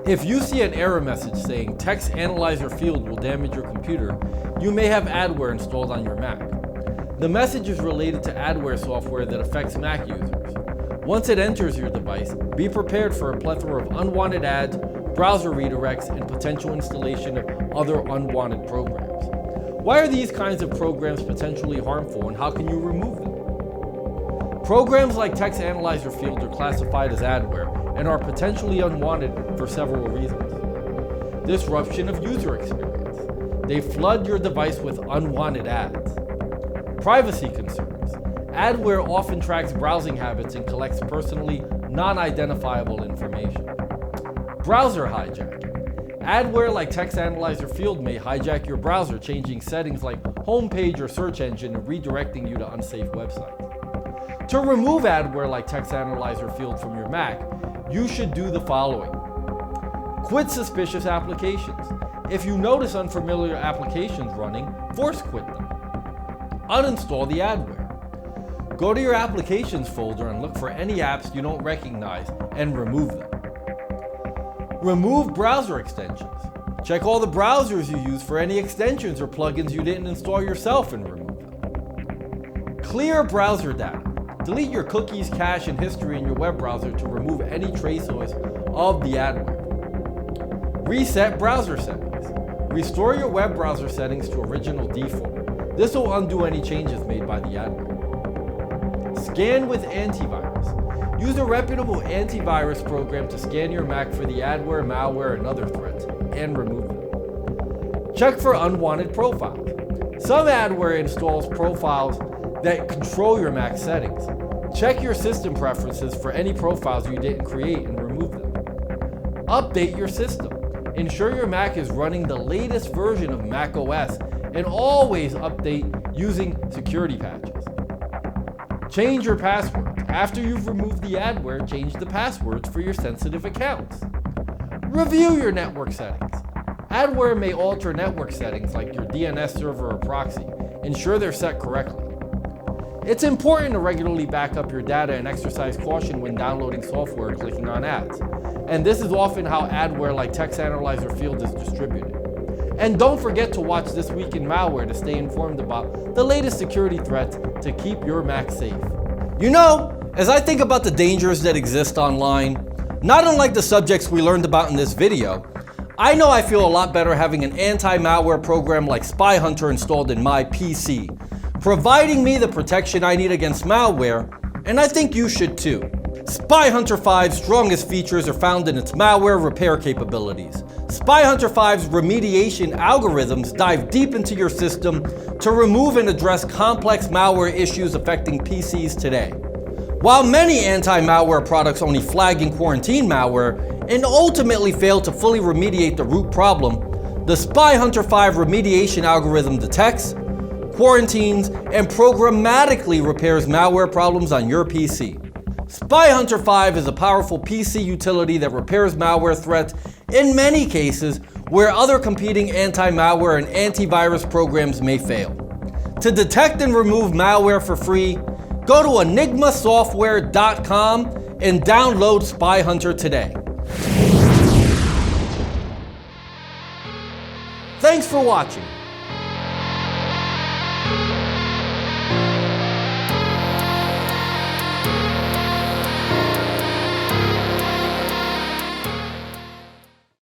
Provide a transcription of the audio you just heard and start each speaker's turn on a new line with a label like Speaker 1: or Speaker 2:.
Speaker 1: If you see an error message saying TextAnalyzerfld will damage your computer, you may have Adware installed on your Mac. The message is related to Adware software that affects Mac users. Once it enters your device, be prepared for a plethora of unwanted ads, browser redirects, and potential installation of other unwanted programs. Why are these kinds of programs potentially harmful, and how can you remove them? Programs like TextAnalyzerfld are classified as adware and are potentially unwanted for several reasons. Disruption of user experience. They flood your device with unwanted ads. Privacy concerns. Adware often tracks browsing habits and collects personally non-identifiable information. Browser hijacking. Adware like TextAnalyzerfld may hijack your browser, changing settings like homepage or search engine and redirecting you to unsafe websites. To remove adware like TextAnalyzerfld from your Mac, you should do the following. Quit suspicious applications. If you notice unfamiliar applications running, force quit them. Uninstall the adware. Go to your applications folder and look for any apps you don't recognize and remove them. Remove browser extensions. Check all the browsers you use for any extensions or plugins you didn't install yourself and remove them. Clear browser data. Delete your cookies, cache, and history in your web browser to remove any traces of the adware. Reset browser settings. Restore your web browser settings to original default. This will undo any changes made by the adware. Scan with antivirus. Use a reputable antivirus program to scan your Mac for the adware, malware, and other threats, and remove them. Check for unwanted profiles. Some adware installs profiles that control your Mac settings. Check your system preferences for any profiles you didn't create and remove them. Update your system. Ensure your Mac is running the latest version of Mac OS and always update using security patches. Change your passwords. After you've removed the adware, change the passwords for your sensitive accounts. Review your network settings. Adware may alter network settings like your DNS server or proxy. Ensure they're set correctly. It's important to regularly back up your data and exercise caution when downloading software or clicking on ads. And this is often how adware like TextAnalyzerfld is distributed. And don't forget to watch This Week in Malware to stay informed about the latest security threats to keep your Mac safe. You know, as I think about the dangers that exist online, not unlike the subjects we learned about in this video, I know I feel a lot better having an anti-malware program like Spy Hunter installed in my PC, providing me the protection I need against malware, and I think you should too. Spy Hunter 5's strongest features are found in its malware repair capabilities. Spy Hunter 5's remediation algorithms dive deep into your system to remove and address complex malware issues affecting PCs today. While many anti-malware products only flag and quarantine malware and ultimately fail to fully remediate the root problem, the Spy Hunter 5 remediation algorithm detects, quarantines, and programmatically repairs malware problems on your PC. Spy Hunter 5 is a powerful PC utility that repairs malware threats in many cases where other competing anti-malware and antivirus programs may fail. To detect and remove malware for free, go to enigmasoftware.com and download Spy Hunter today. Thanks for watching.